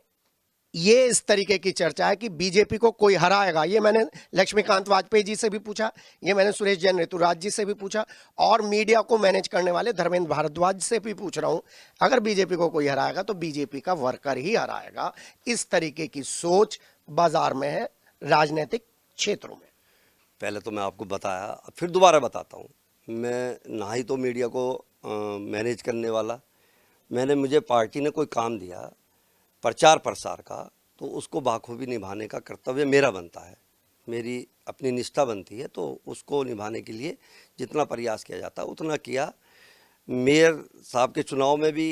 ये इस तरीके की चर्चा है कि बीजेपी को कोई हराएगा। ये मैंने लक्ष्मीकांत वाजपेयी जी से भी पूछा, ये मैंने सुरेश जैन ऋतुराज जी से भी पूछा, और मीडिया को मैनेज करने वाले धर्मेंद्र भारद्वाज से भी पूछ रहा हूं। अगर बीजेपी को कोई हराएगा तो बीजेपी का वर्कर ही हराएगा। इस तरीके की सोच बाजार में है, राजनीतिक क्षेत्रों में। पहले तो मैं आपको बताया, फिर दोबारा बताता हूँ। मैं ना ही तो मीडिया को मैनेज करने वाला, मुझे पार्टी ने कोई काम दिया प्रचार प्रसार का, तो उसको बाखूबी निभाने का कर्तव्य मेरा बनता है, मेरी अपनी निष्ठा बनती है। तो उसको निभाने के लिए जितना प्रयास किया जाता उतना किया। मेयर साहब के चुनाव में भी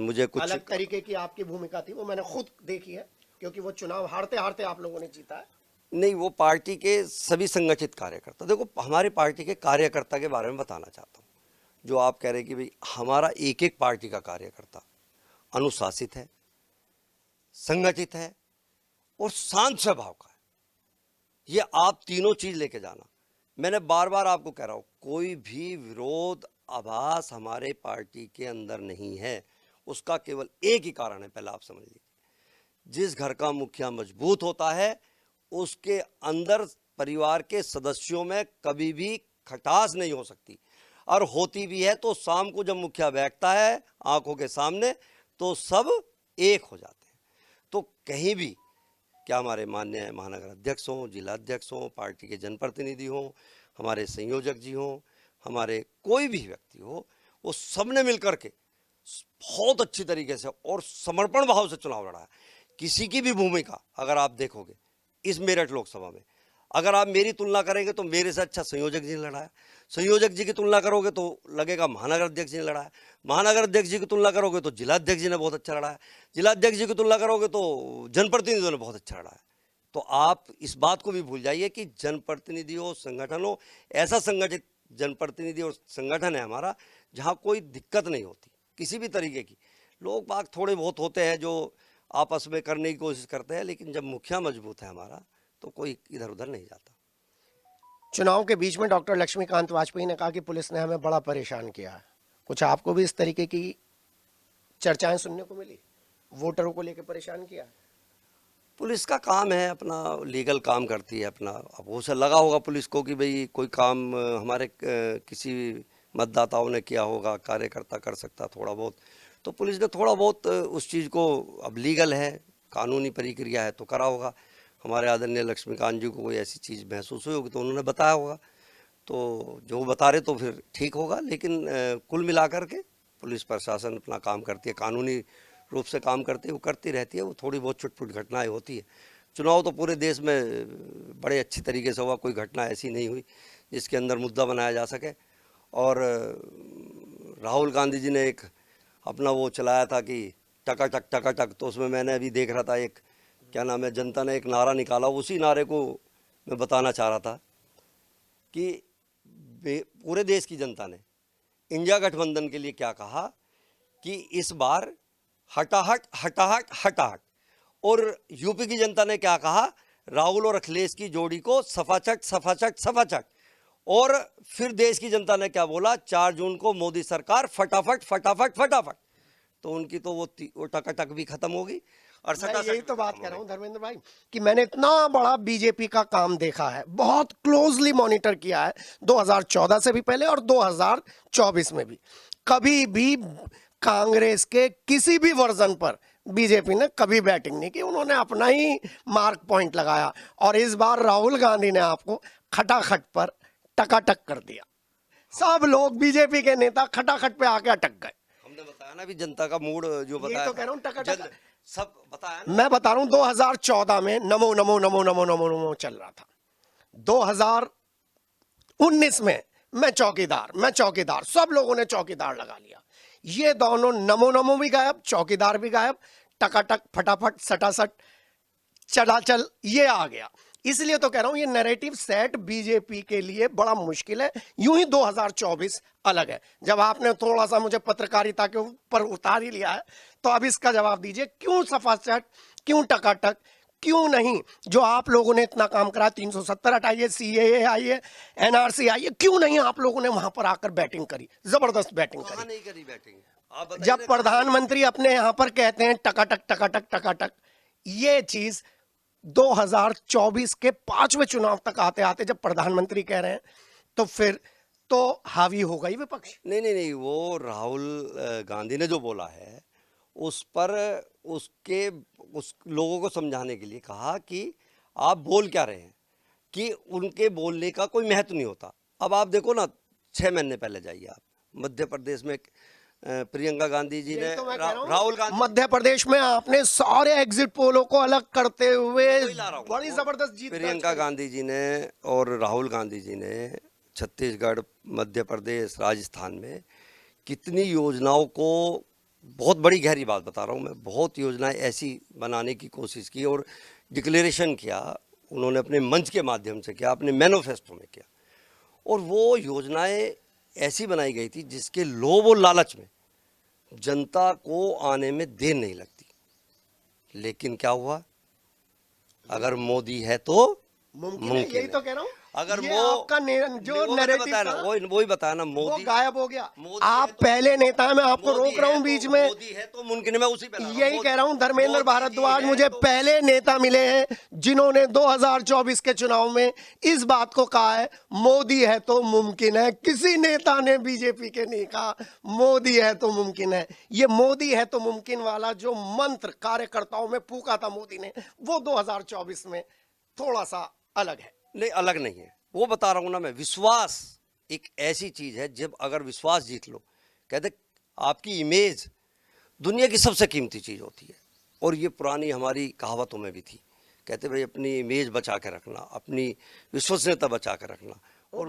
मुझे कुछ अलग तरीके की आपकी भूमिका थी, वो मैंने खुद देखी है, क्योंकि वो चुनाव हारते हारते आप लोगों ने जीता है। नहीं, वो पार्टी के सभी संगठित कार्यकर्ता, देखो हमारी पार्टी के कार्यकर्ता के बारे में बताना चाहता हूँ। जो आप कह रहे हैं कि भाई हमारा एक एक पार्टी का कार्यकर्ता अनुशासित है, संगठित है और शांत स्वभाव का है। ये आप तीनों चीज लेके जाना। मैंने बार बार आपको कह रहा हूं, कोई भी विरोध आभास हमारे पार्टी के अंदर नहीं है। उसका केवल एक ही कारण है, पहले आप समझ लीजिए। जिस घर का मुखिया मजबूत होता है, उसके अंदर परिवार के सदस्यों में कभी भी खटास नहीं हो सकती, और होती भी है तो शाम को जब मुखिया बैठता है आंखों के सामने, तो सब एक हो जाते हैं। तो कहीं भी, क्या हमारे माननीय महानगर अध्यक्ष हों, जिला अध्यक्ष हों, पार्टी के जनप्रतिनिधि हों, हमारे संयोजक जी हों, हमारे कोई भी व्यक्ति हो, वो सबने मिलकर के बहुत अच्छी तरीके से और समर्पण भाव से चुनाव लड़ा है। किसी की भी भूमिका अगर आप देखोगे इस मेरठ लोकसभा में, अगर आप मेरी तुलना करेंगे तो मेरे से अच्छा संयोजक जी ने लड़ा है। संयोजक जी की तुलना करोगे तो लगेगा महानगर अध्यक्ष जी ने लड़ा है। महानगर अध्यक्ष जी की तुलना करोगे तो जिला अध्यक्ष जी ने बहुत अच्छा लड़ा है। जिला अध्यक्ष जी की तुलना करोगे तो जनप्रतिनिधियों ने बहुत अच्छा लड़ा है। तो आप इस बात को भी भूल जाइए कि जनप्रतिनिधि हो, संगठन हो, ऐसा संगठित जनप्रतिनिधि और संगठन है हमारा जहाँ कोई दिक्कत नहीं होती किसी भी तरीके की। लोग बाग थोड़े बहुत होते हैं जो आपस में करने की कोशिश करते हैं, लेकिन जब मुखिया मजबूत है हमारा तो कोई इधर उधर नहीं जाता। चुनाव के बीच में डॉक्टर लक्ष्मीकांत वाजपेयी ने कहा कि पुलिस ने हमें बड़ा परेशान किया है। कुछ आपको भी इस तरीके की चर्चाएं सुनने को मिली, वोटरों को लेकर परेशान किया? पुलिस का काम है, अपना लीगल काम करती है अपना। अब वो से लगा होगा पुलिस को कि भाई कोई काम हमारे किसी मतदाताओं ने किया होगा, कार्यकर्ता कर सकता थोड़ा बहुत, तो पुलिस ने थोड़ा बहुत उस चीज़ को, अब लीगल है, कानूनी प्रक्रिया है, तो करा होगा। हमारे आदरणीय लक्ष्मीकांत जी को कोई ऐसी चीज़ महसूस हुई होगी तो उन्होंने बताया होगा, तो जो बता रहे तो फिर ठीक होगा। लेकिन कुल मिलाकर के पुलिस प्रशासन अपना काम करती है, कानूनी रूप से काम करती है, वो करती रहती है। वो थोड़ी बहुत छुटपुट घटनाएं होती है। चुनाव तो पूरे देश में बड़े अच्छी तरीके से हुआ, कोई घटना ऐसी नहीं हुई जिसके अंदर मुद्दा बनाया जा सके। और राहुल गांधी जी ने एक अपना वो चलाया था कि टका टक। तो उसमें मैंने अभी देख रहा था एक, क्या नाम है, जनता ने एक नारा निकाला, उसी नारे को मैं बताना चाह रहा था कि पूरे देश की जनता ने इंडिया गठबंधन के लिए क्या कहा कि इस बार हटाहट हटाहट हटाहट, और यूपी की जनता ने क्या कहा, राहुल और अखिलेश की जोड़ी को सफाचट सफाचट सफाचट। और फिर देश की जनता ने क्या बोला, 4 जून को मोदी सरकार फटाफट फटाफट फटाफट। तो उनकी तो वो टकाटक भी खत्म होगी और मैं यही तो बात कर रहा हूँ धर्मेंद्र भाई कि मैंने इतना बड़ा बीजेपी का काम देखा है, बहुत क्लोजली मॉनिटर किया है 2014 से भी पहले और 2024 में भी। कभी भी कांग्रेस के किसी भी वर्जन पर बीजेपी ने कभी बैटिंग नहीं की, उन्होंने अपना ही मार्क पॉइंट लगाया। और इस बार राहुल गांधी ने आपको खटाखट पर टकाटक कर दिया। सब लोग बीजेपी के नेता खटाखट पे आके अटक गए। हमने बताया ना भी जनता का मूड जो बताया, तो कह रहा हूँ टकाटक सब बताया ना। मैं बता रहा हूं 2014 में नमो नमो नमो नमो नमो नमो चल रहा था। 2019 में मैं चौकीदार, सब लोगों ने चौकीदार लगा लिया। ये दोनों नमो नमो भी गायब, चौकीदार भी गायब, टकाटक फटाफट सटासट चलाचल ये आ गया। इसलिए तो कह रहा हूं ये नैरेटिव सेट बीजेपी के लिए बड़ा मुश्किल है। यूं ही 2024 अलग है। जब आपने थोड़ा सा मुझे पत्रकारिता के ऊपर उतार ही लिया है तो अब इसका जवाब दीजिए, क्यों सफाचट, क्यों टकाटक, क्यों नहीं जो आप लोगों ने इतना काम करा, 370 हटाइए, सीएए आइए, एनआरसी आइए, क्यों नहीं आप लोगों ने वहां पर आकर बैटिंग करी, जबरदस्त बैटिंग करी। नहीं करी बैटिंग, आप बताइए। जब प्रधानमंत्री अपने यहां पर कहते हैं टकाटक टकाटक टकाटक, ये चीज 2024 के 5वें चुनाव तक आते आते जब प्रधानमंत्री कह रहे हैं तो फिर तो हावी हो गई विपक्ष। नहीं, वो राहुल गांधी ने जो बोला है उस पर उस लोगों को समझाने के लिए कहा कि आप बोल क्या रहे हैं, कि उनके बोलने का कोई महत्व नहीं होता। अब आप देखो ना, 6 महीने पहले जाइए आप मध्य प्रदेश में, प्रियंका गांधी जी ने, राहुल गांधी, मध्य प्रदेश में आपने सारे एग्जिट पोलों को अलग करते हुए बड़ी जबरदस्त जीत प्रियंका गांधी जी ने और राहुल गांधी जी ने छत्तीसगढ़, मध्य प्रदेश, राजस्थान में कितनी योजनाओं को, बहुत बड़ी गहरी बात बता रहा हूँ मैं, बहुत योजनाएं ऐसी बनाने की कोशिश की और डिक्लेरेशन किया उन्होंने, अपने मंच के माध्यम से किया, अपने मैनिफेस्टो में किया। और वो योजनाएं ऐसी बनाई गई थी जिसके लोभ और लालच में जनता को आने में देर नहीं लगती। लेकिन क्या हुआ, अगर मोदी है तो मुमकिन है। यही तो कह रहा हूं, अगर ये वो आपका जो नैरेटिव था वही बताया ना, वो गायब हो गया। आप तो, पहले नेता है, मैं आपको रोक रहा हूं बीच में। मोदी है तो मुमकिन है, मैं उसी पे यही कह रहा हूं धर्मेंद्र भारद्वाज मुझे पहले नेता मिले हैं जिन्होंने 2024 के चुनाव में इस बात को कहा है, मोदी है तो मुमकिन है। किसी नेता ने बीजेपी के नहीं कहा मोदी है तो मुमकिन है। ये मोदी है तो मुमकिन वाला जो मंत्र कार्यकर्ताओं में फूका था मोदी ने, वो 2024 में थोड़ा सा अलग है। नहीं, अलग नहीं है, वो बता रहा हूं ना मैं। विश्वास एक ऐसी चीज है, जब अगर विश्वास जीत लो, कहते आपकी इमेज दुनिया की सबसे कीमती चीज होती है। और ये पुरानी हमारी कहावतों में भी थी, कहते भाई अपनी इमेज बचा के रखना, अपनी विश्वसनीयता बचा के रखना। और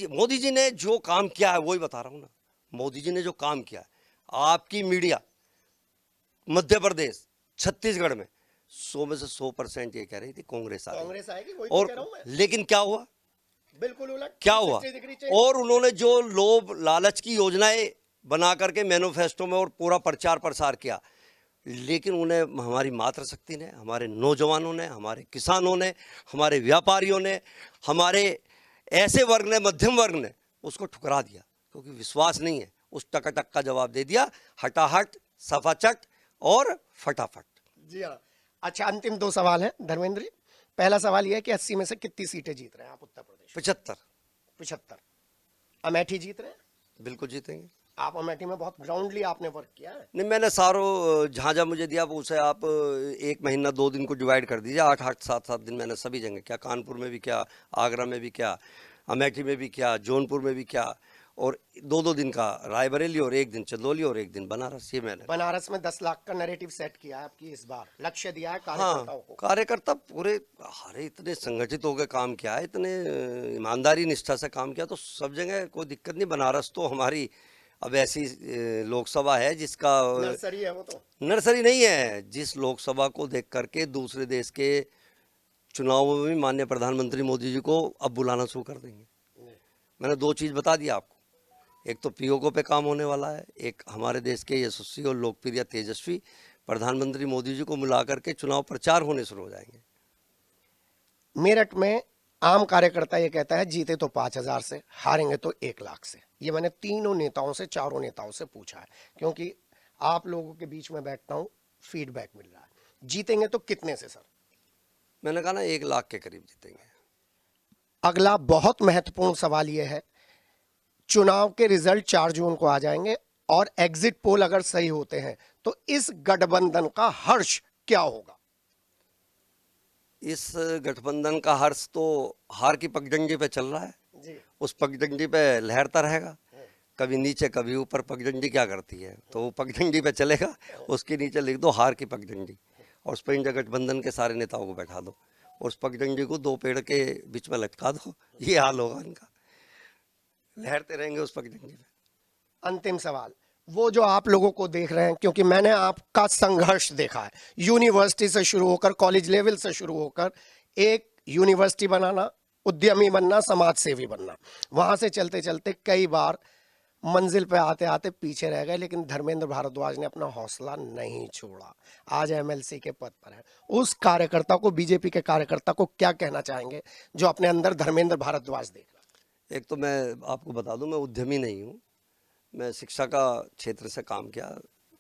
मोदी जी ने जो काम किया है वही बता रहा हूं ना। मोदी जी ने जो काम किया है, आपकी मीडिया मध्य प्रदेश, छत्तीसगढ़ में 100 में से 100% ये कह रही थी कांग्रेस आएगी, वही और तो कह रहा हूं मैं। लेकिन क्या हुआ, बिल्कुल उलट क्या हुआ। और उन्होंने जो लोभ लालच की योजनाएं बना करके मैनिफेस्टो में और पूरा प्रचार प्रसार किया, लेकिन उन्हें हमारी मातृशक्ति ने, हमारे नौजवानों ने, हमारे किसानों ने, हमारे व्यापारियों ने, हमारे ऐसे वर्ग ने, मध्यम वर्ग ने उसको ठुकरा दिया, क्योंकि विश्वास नहीं है। उस टकाटक का जवाब दे दिया, हटाहट सफाचट और फटाफट। जी हाँ। अच्छा, अंतिम 2 सवाल हैं धर्मेंद्र जी। पहला सवाल यह है कि 80 में से कितनी सीटें जीत रहे हैं आप उत्तर प्रदेश? 75। अमेठी जीत रहे हैं? बिल्कुल जीतेंगे। आप अमेठी में बहुत ग्राउंडली आपने वर्क किया है। नहीं, मैंने सारों जहाँ मुझे दिया वो उसे आप 1 महीना 2 दिन को डिवाइड कर दीजिए, 8-8 7-7 दिन मैंने सभी जगह किया। कानपुर में भी किया, आगरा में भी किया, अमेठी में भी किया, जौनपुर में भी किया, और 2-2 दिन का रायबरेली और 1 दिन चंदौली और 1 दिन बनारस। ये मैंने बनारस में 10 लाख का नैरेटिव सेट किया है आपकी इस बार, लक्ष्य दिया है कार्यकर्ताओं को। कार्यकर्ता पूरे हरे इतने संगठित होकर काम किया है, इतने ईमानदारी निष्ठा से काम किया, तो सब जगह कोई दिक्कत नहीं। बनारस तो हमारी अब ऐसी लोकसभा है जिसका नर्सरी है वो तो। नर्सरी नहीं है, जिस लोकसभा को देख करके दूसरे देश के चुनावों में भी माननीय प्रधानमंत्री मोदी जी को अब बुलाना शुरू कर देंगे। मैंने दो चीज़ बता दी आपको, एक तो पीओके पे काम होने वाला है, एक हमारे देश के यशस्वी और लोकप्रिय तेजस्वी प्रधानमंत्री मोदी जी को मिला करके चुनाव प्रचार होने शुरू हो जाएंगे। मेरठ में आम कार्यकर्ता ये कहता है जीते तो 5,000 से, हारेंगे तो 1,00,000 से। ये मैंने तीनों नेताओं से, चारों नेताओं से पूछा है, क्योंकि आप लोगों के बीच में बैठता हूं, फीडबैक मिल रहा है। जीतेंगे तो कितने से सर? मैंने कहा ना 1,00,000 के करीब जीतेंगे। अगला बहुत महत्वपूर्ण सवाल यह है, चुनाव के रिजल्ट 4 जून को आ जाएंगे और एग्जिट पोल अगर सही होते हैं तो इस गठबंधन का हर्ष क्या होगा? इस गठबंधन का हर्ष तो हार की पगडंडी पे चल रहा है जी। उस पगडंडी पे लहरता रहेगा, कभी नीचे कभी ऊपर। पगडंडी क्या करती है, तो वो पगडंडी पे चलेगा, उसके नीचे लिख दो हार की पगडंडी और उस पर इंडिया गठबंधन के सारे नेताओं को बैठा दो और उस पगडंडी को 2 पेड़ के बीच में लटका दो, ये हाल होगा इनका, लहरते रहेंगे उस पगडंडी पे। अंतिम सवाल, वो जो आप लोगों को देख रहे हैं, क्योंकि मैंने आपका संघर्ष देखा है, यूनिवर्सिटी से शुरू होकर, कॉलेज लेवल से शुरू होकर, एक यूनिवर्सिटी बनाना, उद्यमी बनना, समाज सेवी बनना, वहां से चलते चलते कई बार मंजिल पे आते आते पीछे रह गए, लेकिन धर्मेंद्र भारद्वाज ने अपना हौसला नहीं छोड़ा, आज एमएलसी के पद पर है। उस कार्यकर्ता को, बीजेपी के कार्यकर्ता को क्या कहना चाहेंगे जो अपने अंदर धर्मेंद्र भारद्वाज देख रहा है? एक तो मैं आपको बता दूं, मैं उद्यमी नहीं हूं, मैं शिक्षा का क्षेत्र से काम किया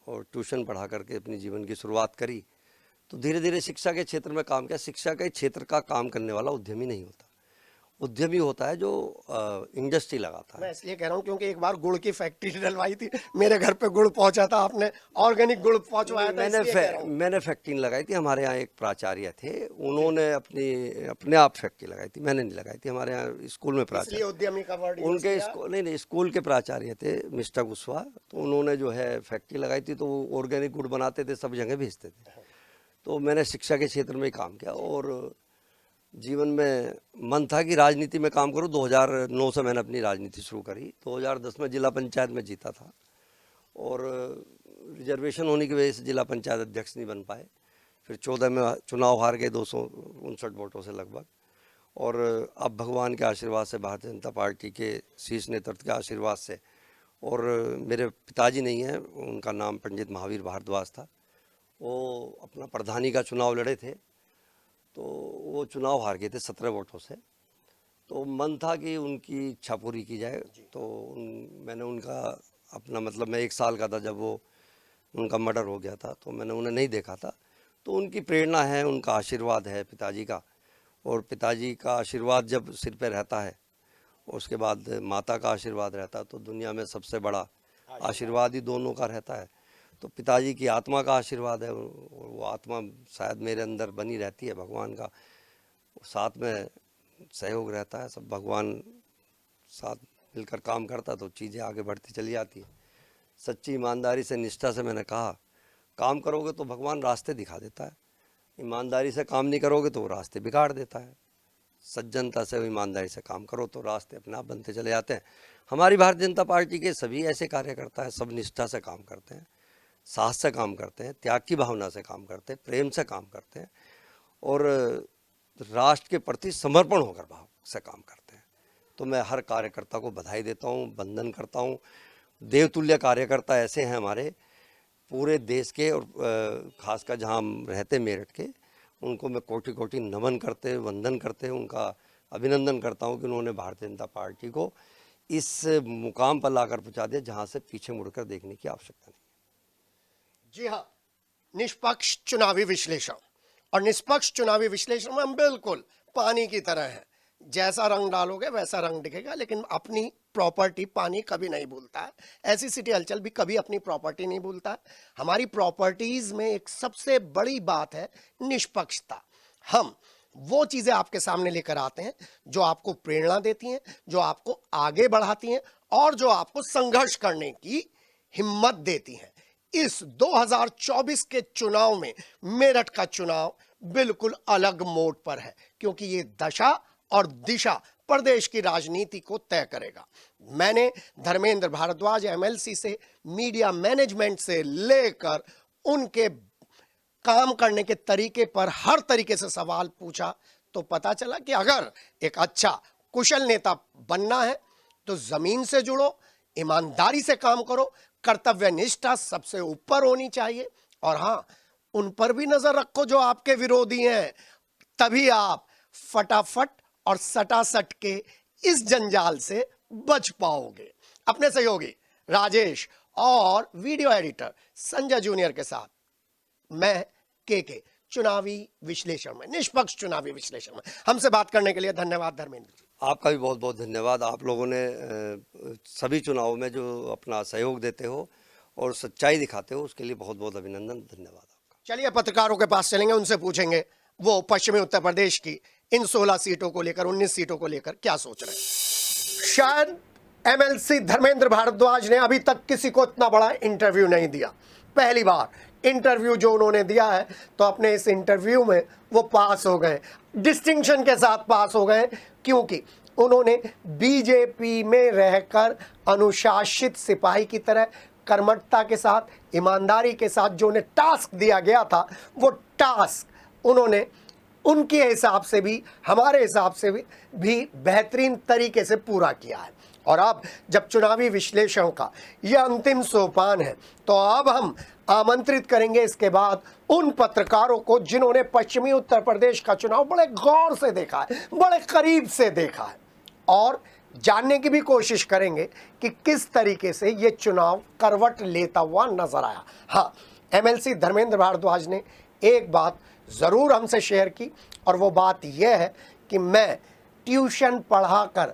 और ट्यूशन पढ़ा करके अपनी जीवन की शुरुआत करी, तो धीरे धीरे शिक्षा के क्षेत्र में काम किया। शिक्षा के क्षेत्र का काम करने वाला उद्यमी नहीं होता, उद्यमी होता है जो इंडस्ट्री लगाता है। मैं इसलिए कह रहा हूँ क्योंकि एक बार गुड़ की फैक्ट्री डलवाई थी, मेरे घर पे गुड़ पहुंचा था, आपने ऑर्गेनिक गुड़ पहुंचवाया था, इसलिए कह रहा हूं। मैंने फैक्ट्री लगाई थी, हमारे यहाँ एक प्राचार्य थे, उन्होंने अपने आप फैक्ट्री लगाई थी, मैंने नहीं लगाई थी। हमारे यहाँ स्कूल में प्राचार्य, इसलिए उद्यमी का वर्ड उनके स्कूल नहीं, स्कूल के प्राचार्य थे मिस्टर कुशवाहा, तो उन्होंने जो है फैक्ट्री लगाई थी, तो वो ऑर्गेनिक गुड़ बनाते थे, सब जगह भेजते थे। तो मैंने शिक्षा के क्षेत्र में काम किया और जीवन में मन था कि राजनीति में काम करूं। 2009 से मैंने अपनी राजनीति शुरू करी, 2010 में जिला पंचायत में जीता था और रिजर्वेशन होने की वजह से जिला पंचायत अध्यक्ष नहीं बन पाए। फिर 14 में चुनाव हार गए 259 वोटों से लगभग, और अब भगवान के आशीर्वाद से, भारतीय जनता पार्टी के शीर्ष नेतृत्व के आशीर्वाद से, और मेरे पिताजी नहीं हैं, उनका नाम पंडित महावीर भारद्वाज था, वो अपना प्रधानी का चुनाव लड़े थे, तो वो चुनाव हार गए थे 17 वोटों से। तो मन था कि उनकी इच्छा पूरी की जाए, तो मैंने उनका अपना, मतलब मैं 1 साल का था जब वो उनका मर्डर हो गया था, तो मैंने उन्हें नहीं देखा था, तो उनकी प्रेरणा है, उनका आशीर्वाद है पिताजी का, और पिताजी का आशीर्वाद जब सिर पे रहता है, उसके बाद माता का आशीर्वाद रहता है, तो दुनिया में सबसे बड़ा आशीर्वाद ही दोनों का रहता है। तो पिताजी की आत्मा का आशीर्वाद है, वो आत्मा शायद मेरे अंदर बनी रहती है, भगवान का साथ में सहयोग रहता है, सब भगवान साथ मिलकर काम करता तो चीज़ें आगे बढ़ती चली जाती है। सच्ची ईमानदारी से, निष्ठा से मैंने कहा, काम करोगे तो भगवान रास्ते दिखा देता है, ईमानदारी से काम नहीं करोगे तो वो रास्ते बिगाड़ देता है। सज्जनता से, ईमानदारी से काम करो तो रास्ते अपने आप बनते चले जाते हैं। हमारी भारतीय जनता पार्टी के सभी ऐसे कार्यकर्ता हैं, सब निष्ठा से काम करते हैं, साहस से काम करते हैं, त्याग की भावना से काम करते हैं, प्रेम से काम करते हैं और राष्ट्र के प्रति समर्पण होकर भाव से काम करते हैं। तो मैं हर कार्यकर्ता को बधाई देता हूँ, वंदन करता हूँ। देवतुल्य कार्यकर्ता ऐसे हैं हमारे पूरे देश के, और खासकर जहाँ हम रहते मेरठ के, उनको मैं कोटि कोटि नमन करते, वंदन करते, उनका अभिनंदन करता हूँ कि उन्होंने भारतीय जनता पार्टी को इस मुकाम पर लाकर पहुँचा दिया जहाँ से पीछे मुड़कर देखने की आवश्यकता नहीं। जी हाँ, निष्पक्ष चुनावी विश्लेषण, और निष्पक्ष चुनावी विश्लेषण में हम बिल्कुल पानी की तरह हैं, जैसा रंग डालोगे वैसा रंग दिखेगा, लेकिन अपनी प्रॉपर्टी पानी कभी नहीं भूलता है। ऐसी सिटी हलचल भी कभी अपनी प्रॉपर्टी नहीं भूलता है। हमारी प्रॉपर्टीज में एक सबसे बड़ी बात है निष्पक्षता। हम वो चीजें आपके सामने लेकर आते हैं जो आपको प्रेरणा देती हैं, जो आपको आगे बढ़ाती हैं और जो आपको संघर्ष करने की हिम्मत देती हैं। इस 2024 के चुनाव में मेरठ का चुनाव बिल्कुल अलग मोड़ पर है, क्योंकि ये दशा और दिशा प्रदेश की राजनीति को तय करेगा। मैंने धर्मेंद्र भारद्वाज एमएलसी से मीडिया मैनेजमेंट से लेकर उनके काम करने के तरीके पर हर तरीके से सवाल पूछा तो पता चला कि अगर एक अच्छा कुशल नेता बनना है तो जमीन से जुड़ो, ईमानदारी से काम करो, कर्तव्य निष्ठा सबसे ऊपर होनी चाहिए और हाँ, उन पर भी नजर रखो जो आपके विरोधी हैं, तभी आप फटाफट और सटासट के इस जंजाल से बच पाओगे। अपने सहयोगी राजेश और वीडियो एडिटर संजय जूनियर के साथ मैं के चुनावी विश्लेषण में, निष्पक्ष चुनावी विश्लेषण में। हमसे बात करने के लिए धन्यवाद धर्मेंद्र जी। आपका भी बहुत बहुत धन्यवाद। आप लोगों ने सभी चुनावों में जो अपना सहयोग देते हो और सच्चाई दिखाते हो, उसके लिए बहुत बहुत अभिनंदन, धन्यवाद आपका। चलिए पत्रकारों के पास चलेंगे, उनसे पूछेंगे वो पश्चिमी उत्तर प्रदेश की इन 16 सीटों को लेकर, 19 सीटों को लेकर क्या सोच रहे हैं। शायद एमएलसी धर्मेंद्र भारद्वाज ने अभी तक किसी को इतना बड़ा इंटरव्यू नहीं दिया। पहली बार इंटरव्यू जो उन्होंने दिया है तो अपने इस इंटरव्यू में वो पास हो गए, डिस्टिंक्शन के साथ पास हो गए, क्योंकि उन्होंने बीजेपी में रहकर अनुशासित सिपाही की तरह कर्मठता के साथ, ईमानदारी के साथ जो उन्हें टास्क दिया गया था, वो टास्क उन्होंने उनके हिसाब से भी, हमारे हिसाब से भी बेहतरीन तरीके से पूरा किया है। और अब जब चुनावी विश्लेषण का यह अंतिम सोपान है तो अब हम आमंत्रित करेंगे इसके बाद उन पत्रकारों को जिन्होंने पश्चिमी उत्तर प्रदेश का चुनाव बड़े गौर से देखा है, बड़े करीब से देखा है, और जानने की भी कोशिश करेंगे कि किस तरीके से ये चुनाव करवट लेता हुआ नजर आया। हाँ, एमएलसी धर्मेंद्र भारद्वाज ने एक बात ज़रूर हमसे शेयर की और वो बात यह है कि मैं ट्यूशन पढ़ाकर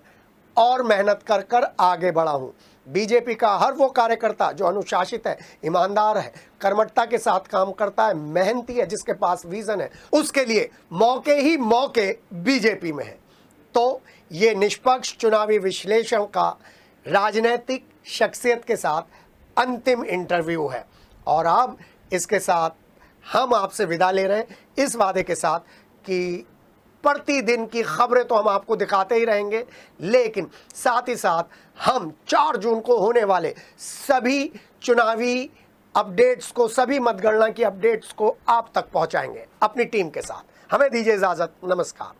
और मेहनत कर कर आगे बढ़ा हूँ। बीजेपी का हर वो कार्यकर्ता जो अनुशासित है, ईमानदार है, कर्मठता के साथ काम करता है, मेहनती है, जिसके पास विजन है, उसके लिए मौके ही मौके बीजेपी में है। तो ये निष्पक्ष चुनावी विश्लेषण का राजनीतिक शख्सियत के साथ अंतिम इंटरव्यू है और अब इसके साथ हम आपसे विदा ले रहे हैं इस वादे के साथ कि प्रतिदिन की खबरें तो हम आपको दिखाते ही रहेंगे, लेकिन साथ ही साथ हम 4 जून को होने वाले सभी चुनावी अपडेट्स को, सभी मतगणना की अपडेट्स को आप तक पहुंचाएंगे अपनी टीम के साथ। हमें दीजिए इजाजत, नमस्कार।